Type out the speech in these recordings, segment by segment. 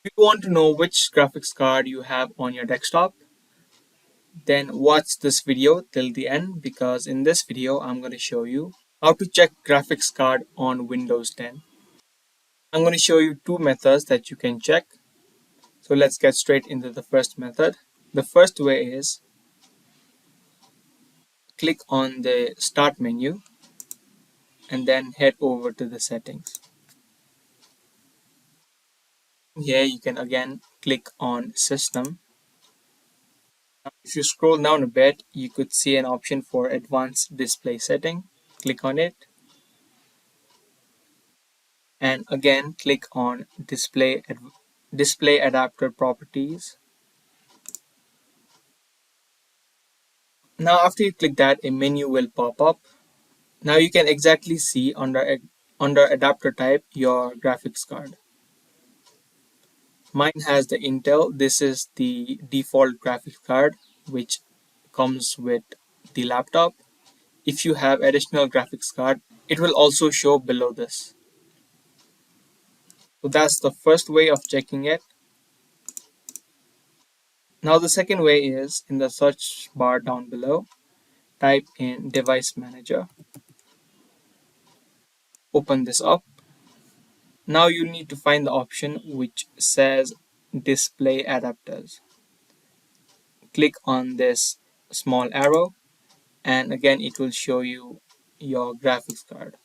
If you want to know which graphics card you have on your desktop, then watch this video till the end, because in this video I'm going to show you how to check graphics card on Windows 10. I'm going to show you two methods that you can check. So let's get straight into the first method. The first way is click on the Start menu and then head over to the settings. Here you can again click on System. Now, if you scroll down a bit, you could see an option for Advanced Display Setting. Click on it and again click on Display Adapter Properties. Now after you click that, a menu will pop up. Now you can exactly see under adapter type your graphics card. Mine has the Intel. This is the default graphics card which comes with the laptop. If you have additional graphics card, it will also show below this. So that's the first way of checking it. Now the second way is in the search bar down below, type in Device Manager. Open this up. Now you need to find the option which says Display Adapters. Click on this small arrow and again it will show you your graphics card.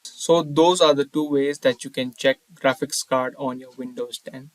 So those are the two ways that you can check graphics card on your Windows 10.